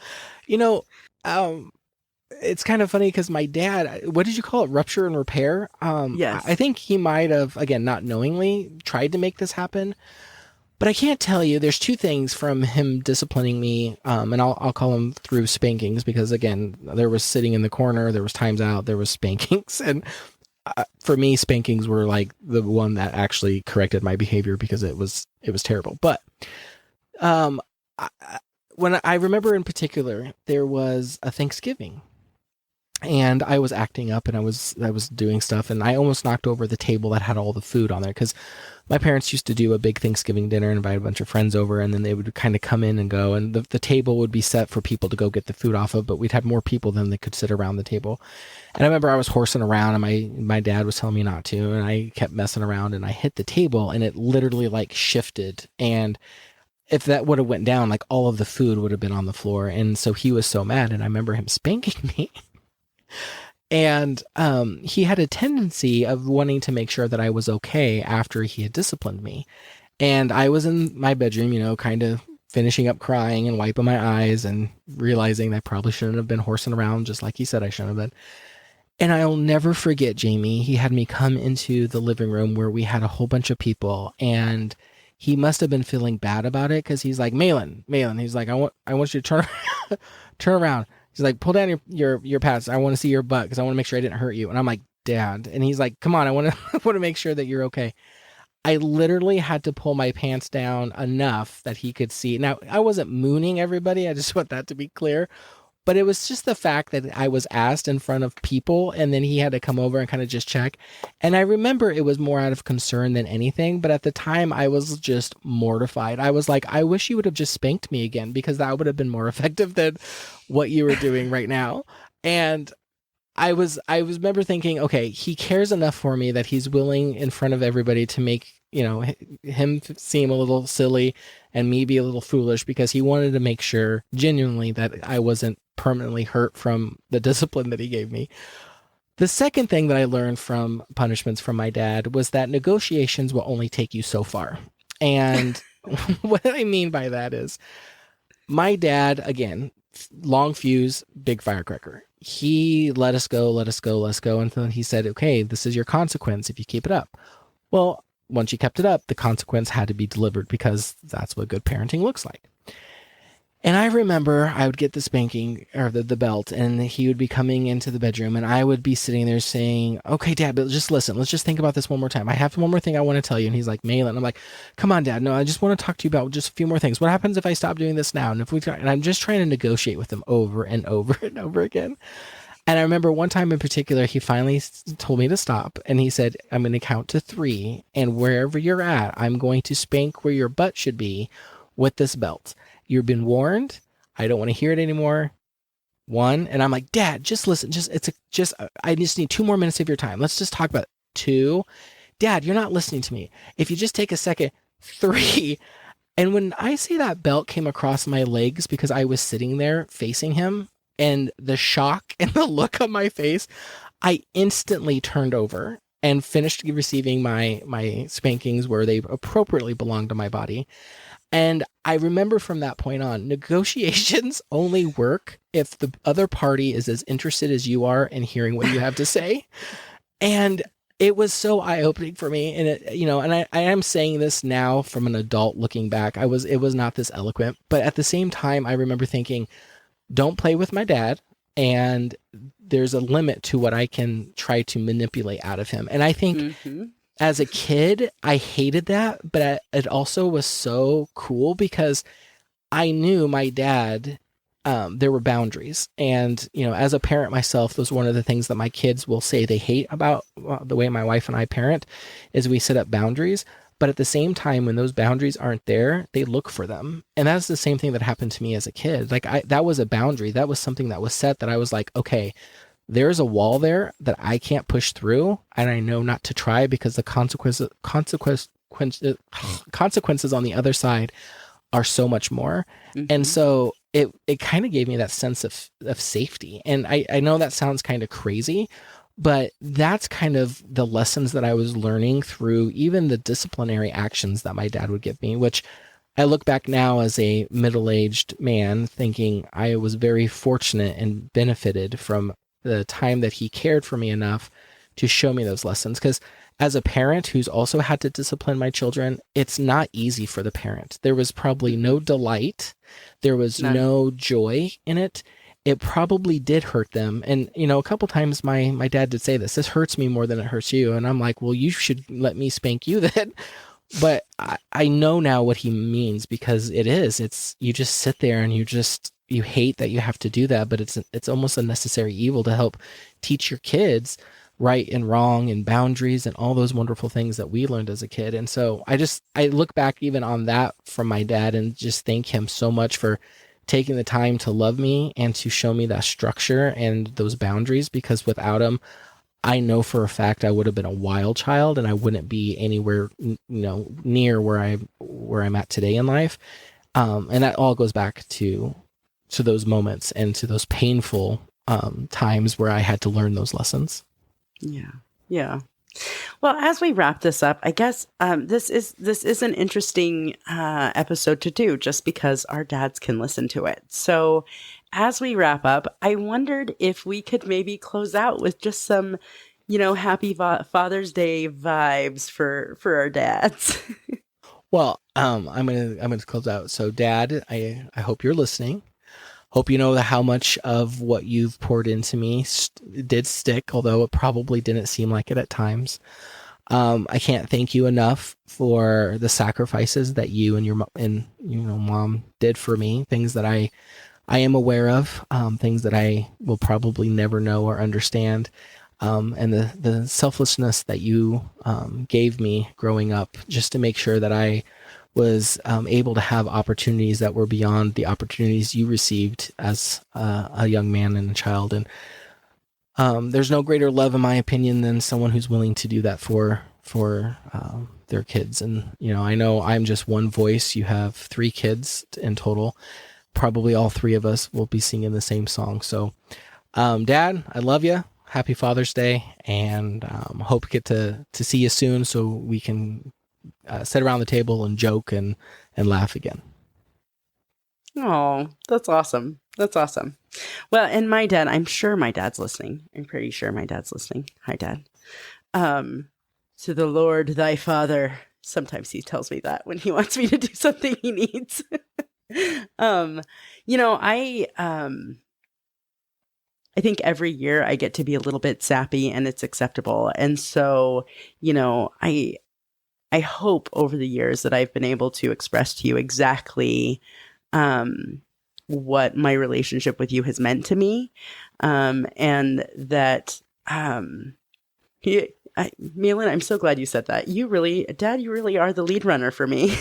Speaker 2: it's kind of funny because my dad, what did you call it? Rupture and repair?
Speaker 1: Yes.
Speaker 2: I think he might have, again, not knowingly tried to make this happen. But I can't tell you. There's two things from him disciplining me, and I'll call them through spankings, because, again, there was sitting in the corner, there was times out, there was spankings, and for me, spankings were like the one that actually corrected my behavior, because it was terrible. But when I remember in particular, there was a Thanksgiving, and I was acting up, and I was doing stuff, and I almost knocked over the table that had all the food on there, because my parents used to do a big Thanksgiving dinner and invite a bunch of friends over, and then they would kind of come in and go, and the table would be set for people to go get the food off of, but we'd have more people than they could sit around the table. And I remember I was horsing around, and my dad was telling me not to, and I kept messing around, and I hit the table, and it literally like shifted, and if that would have went down, like all of the food would have been on the floor. And so he was so mad, and I remember him spanking me. And he had a tendency of wanting to make sure that I was okay after he had disciplined me. And I was in my bedroom, kind of finishing up crying and wiping my eyes and realizing that I probably shouldn't have been horsing around, just like he said I shouldn't have been. And I'll never forget, Jamie, he had me come into the living room where we had a whole bunch of people, and he must have been feeling bad about it, because he's like, Mahlon, he's like, I want you to turn around. He's like, pull down your pants. I want to see your butt, because I want to make sure I didn't hurt you. And I'm like, Dad. And he's like, come on, I want to make sure that you're okay. I literally had to pull my pants down enough that he could see. Now, I wasn't mooning everybody. I just want that to be clear. But it was just the fact that I was asked in front of people, and then he had to come over and kind of just check. And I remember it was more out of concern than anything. But at the time, I was just mortified. I was like, I wish you would have just spanked me again, because that would have been more effective than what you were doing right now. And I remember thinking, okay, he cares enough for me that he's willing in front of everybody to make, him seem a little silly and me be a little foolish, because he wanted to make sure genuinely that I wasn't permanently hurt from the discipline that he gave me. The second thing that I learned from punishments from my dad was that negotiations will only take you so far. And what I mean by that is, my dad, again, long fuse, big firecracker. He let us go. And then he said, okay, this is your consequence if you keep it up. Well, once you kept it up, the consequence had to be delivered, because that's what good parenting looks like. And I remember I would get the spanking, or the belt, and he would be coming into the bedroom, and I would be sitting there saying, okay, Dad, but just listen. Let's just think about this one more time. I have one more thing I want to tell you. And he's like, Mahlon. I'm like, come on, Dad. No, I just want to talk to you about just a few more things. What happens if I stop doing this now? And I'm just trying to negotiate with him over and over and over again. And I remember one time in particular, he finally told me to stop, and he said, I'm going to count to 3, and wherever you're at, I'm going to spank where your butt should be with this belt. You've been warned. I don't want to hear it anymore. 1. And I'm like, Dad, just listen. I just need 2 more minutes of your time. Let's just talk about it. 2. Dad, you're not listening to me. If you just take a second. 3. And when I say that belt came across my legs, because I was sitting there facing him, and the shock and the look on my face, I instantly turned over and finished receiving my spankings where they appropriately belonged to my body. And I remember from that point on, negotiations only work if the other party is as interested as you are in hearing what you have to say. And it was so eye-opening for me. And I am saying this now from an adult looking back. It was not this eloquent, but at the same time, I remember thinking, don't play with my dad. And there's a limit to what I can try to manipulate out of him. And I think as a kid, I hated that, but it also was so cool because I knew my dad, there were boundaries. And, as a parent myself, those one of the things that my kids will say they hate about the way my wife and I parent is we set up boundaries. But at the same time, when those boundaries aren't there, they look for them. And that's the same thing that happened to me as a kid. Like that was a boundary. That was something that was set that I was like, okay, there's a wall there that I can't push through. And I know not to try because the consequences on the other side are so much more. And so it kind of gave me that sense of safety. And I know that sounds kind of crazy, but that's kind of the lessons that I was learning through even the disciplinary actions that my dad would give me, which I look back now as a middle-aged man thinking I was very fortunate and benefited from the time that he cared for me enough to show me those lessons. Because as a parent who's also had to discipline my children, it's not easy for the parent. There was probably no delight. There was no joy in it. It probably did hurt them. And, a couple times my dad did say this hurts me more than it hurts you. And I'm like, well, you should let me spank you then. But I know now what he means because it's, you just sit there and you hate that you have to do that, but it's almost a necessary evil to help teach your kids right and wrong and boundaries and all those wonderful things that we learned as a kid. And so I look back even on that from my dad and just thank him so much for taking the time to love me and to show me that structure and those boundaries, because without him, I know for a fact I would have been a wild child and I wouldn't be anywhere, near where I'm at today in life. And that all goes back to those moments and to those painful times where I had to learn those lessons.
Speaker 1: Yeah. Yeah. Well, as we wrap this up, I guess this is an interesting episode to do just because our dads can listen to it. So as we wrap up, I wondered if we could maybe close out with just some, happy Father's Day vibes for our dads.
Speaker 2: Well, I'm gonna close out. So, Dad, I hope you're listening. Hope you know how much of what you've poured into me did stick, although it probably didn't seem like it at times. I can't thank you enough for the sacrifices that you and your mom did for me. Things that I am aware of, things that I will probably never know or understand, and the selflessness that you gave me growing up, just to make sure that I was able to have opportunities that were beyond the opportunities you received as a young man and a child. And there's no greater love, in my opinion, than someone who's willing to do that for their kids. And, I know I'm just one voice. You have 3 kids in total. Probably all 3 of us will be singing the same song. So, Dad, I love you. Happy Father's Day. And hope to get to see you soon so we can sit around the table and joke and laugh again.
Speaker 1: Oh, that's awesome. That's awesome. Well, and my dad, I'm sure my dad's listening. I'm pretty sure my dad's listening. Hi, Dad. To the Lord, thy Father. Sometimes he tells me that when he wants me to do something he needs. I think every year I get to be a little bit sappy and it's acceptable. And so, I hope over the years that I've been able to express to you exactly what my relationship with you has meant to me. And that, Mahlon, I'm so glad you said that. Dad, you really are the lead runner for me.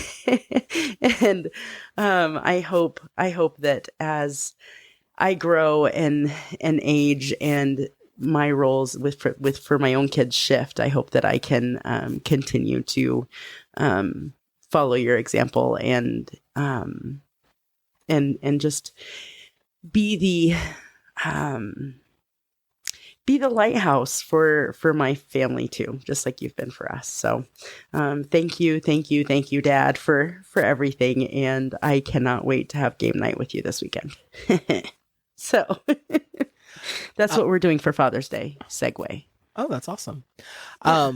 Speaker 1: And I hope that as I grow and age and my roles for my own kids shift, I hope that I can continue to follow your example and just be be the lighthouse for my family too, just like you've been for us. So thank you, Dad, for everything, and I cannot wait to have game night with you this weekend. So that's what we're doing for Father's Day. Segue.
Speaker 2: Oh, that's awesome.
Speaker 1: Yeah.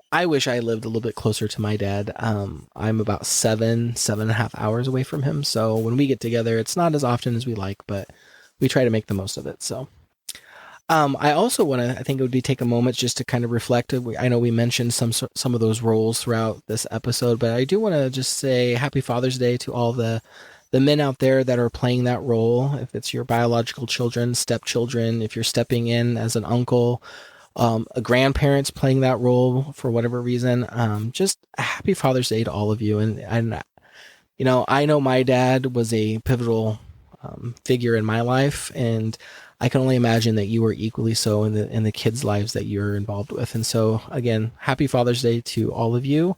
Speaker 2: I wish I lived a little bit closer to my dad. I'm about 7.5 hours away from him. So when we get together, it's not as often as we like, but we try to make the most of it. So I also want to, I think it would be take a moment just to kind of reflect. I know we mentioned some of those roles throughout this episode, but I do want to just say Happy Father's Day to all the men out there that are playing that role. If it's your biological children, stepchildren, if you're stepping in as an uncle, a grandparents playing that role for whatever reason, just a happy Father's Day to all of you. And you know, I know my dad was a pivotal figure in my life, and I can only imagine that you were equally so in the kids' lives that you're involved with. And so again, happy Father's Day to all of you.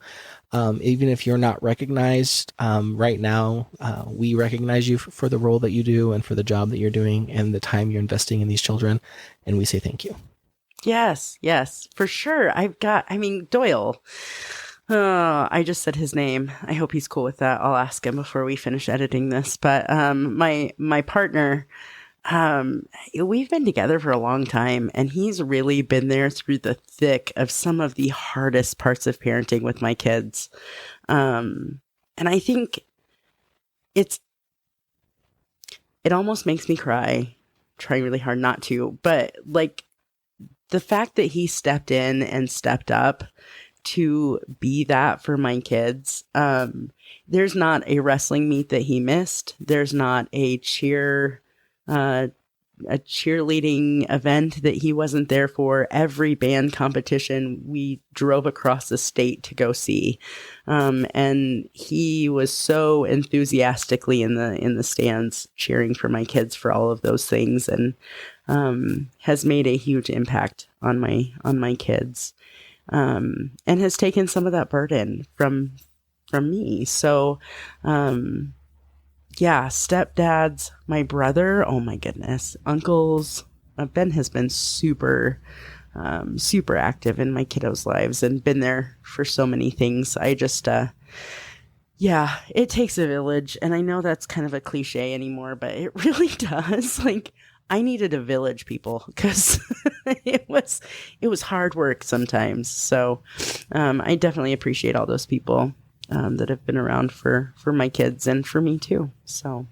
Speaker 2: Even if you're not recognized right now, we recognize you for the role that you do and for the job that you're doing and the time you're investing in these children. And we say thank you.
Speaker 1: Yes, for sure. Doyle. I just said his name. I hope he's cool with that. I'll ask him before we finish editing this. But my partner, we've been together for a long time, and he's really been there through the thick of some of the hardest parts of parenting with my kids. And I think it almost makes me cry, trying really hard not to, but like, the fact that he stepped in and stepped up to be that for my kids. There's not a wrestling meet that he missed. There's not a cheerleading event that he wasn't there for. Every band competition we drove across the state to go see. And he was so enthusiastically in the stands cheering for my kids for all of those things, and has made a huge impact on my kids, and has taken some of that burden from me. So, stepdads, my brother, oh my goodness, uncles. Ben has been super active in my kiddos' lives and been there for so many things. I just, it takes a village, and I know that's kind of a cliche anymore, but it really does. Like, I needed a village, people, because it was hard work sometimes. So I definitely appreciate all those people that have been around for my kids and for me too. So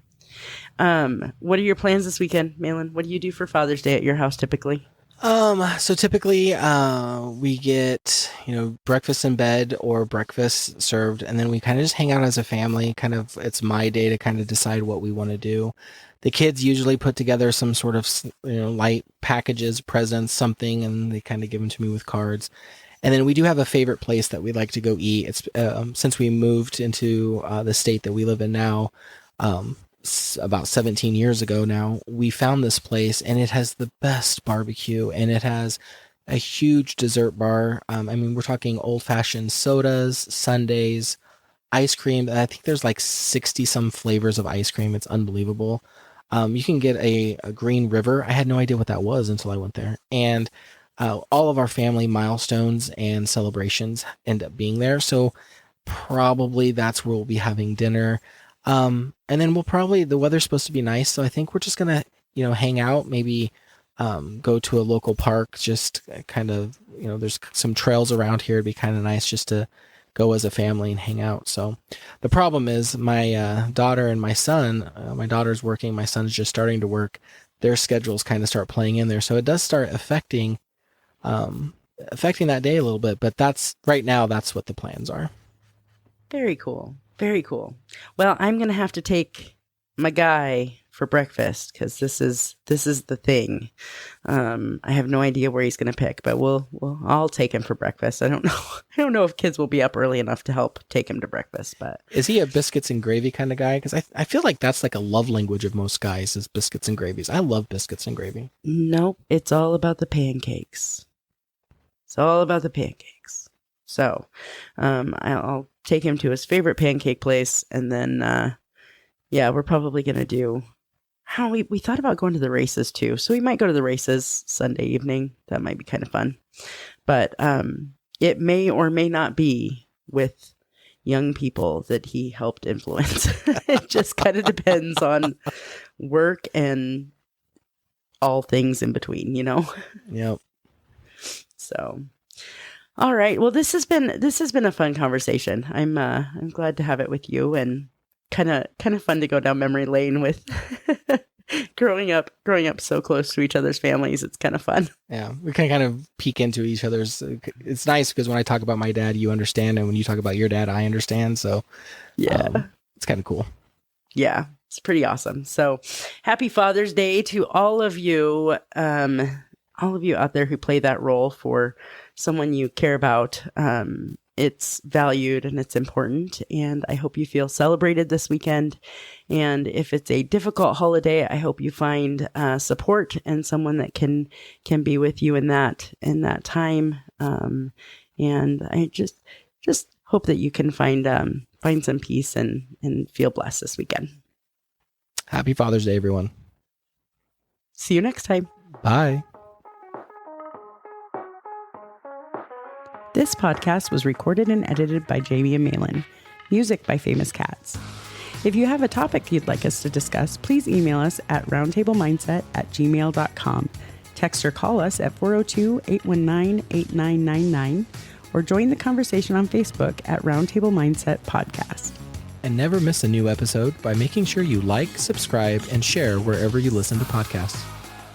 Speaker 1: what are your plans this weekend, Mahlon? What do you do for Father's Day at your house typically?
Speaker 2: So typically, we get, breakfast in bed or breakfast served, and then we kind of just hang out as a family. It's my day to kind of decide what we want to do. The kids usually put together some sort of, light packages, presents, something, and they kind of give them to me with cards. And then we do have a favorite place that we like to go eat. It's, since we moved into, the state that we live in now, about 17 years ago now, we found this place, and it has the best barbecue, and it has a huge dessert bar. We're talking old-fashioned sodas, sundaes, ice cream. I think there's like 60 some flavors of ice cream. It's unbelievable. You can get a Green River. I had no idea what that was until I went there. And all of our family milestones and celebrations end up being there. So probably that's where we'll be having dinner. And then the weather's supposed to be nice. So I think we're just going to, hang out, maybe go to a local park, just kind of, there's some trails around here. It'd be kind of nice just to go as a family and hang out. So the problem is my daughter and my son, my daughter's working, my son's just starting to work. Their schedules kind of start playing in there. So it does start affecting that day a little bit, but that's what the plans are.
Speaker 1: Very cool. Very cool. Well, I'm going to have to take my guy for breakfast because this is the thing. I have no idea where he's going to pick, but I'll take him for breakfast. I don't know if kids will be up early enough to help take him to breakfast, but
Speaker 2: is he a biscuits and gravy kind of guy? Because I feel like that's like a love language of most guys is biscuits and gravies. I love biscuits and gravy.
Speaker 1: Nope. It's all about the pancakes. It's all about the pancakes. So, I'll take him to his favorite pancake place, and then, we're probably going to do, we thought about going to the races too. So we might go to the races Sunday evening. That might be kind of fun. But it may or may not be with young people that he helped influence. It just kind of depends on work and all things in between, you know?
Speaker 2: Yep.
Speaker 1: So, all right. Well, this has been a fun conversation. I'm glad to have it with you, and kind of fun to go down memory lane with growing up so close to each other's families. It's kind of fun.
Speaker 2: Yeah, we can kind of peek into each other's. It's nice because when I talk about my dad, you understand, and when you talk about your dad, I understand. So
Speaker 1: yeah,
Speaker 2: it's kind of cool.
Speaker 1: Yeah, it's pretty awesome. So happy Father's Day to all of you out there who play that role for someone you care about. It's valued and it's important, and I hope you feel celebrated this weekend. And if it's a difficult holiday, I hope you find support and someone that can be with you in that time. And I just hope that you can find some peace and feel blessed this weekend.
Speaker 2: Happy Father's Day, everyone.
Speaker 1: See you next time.
Speaker 2: Bye.
Speaker 1: This podcast was recorded and edited by Jamie and Mahlon. Music by Famous Cats. If you have a topic you'd like us to discuss, please email us at roundtablemindset@gmail.com. Text or call us at 402-819-8999, or join the conversation on Facebook at Roundtable Mindset Podcast.
Speaker 2: And never miss a new episode by making sure you like, subscribe, and share wherever you listen to podcasts.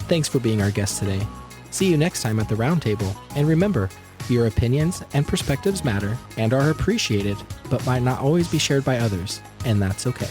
Speaker 2: Thanks for being our guest today. See you next time at the Roundtable. And remember, your opinions and perspectives matter and are appreciated, but might not always be shared by others, and that's okay.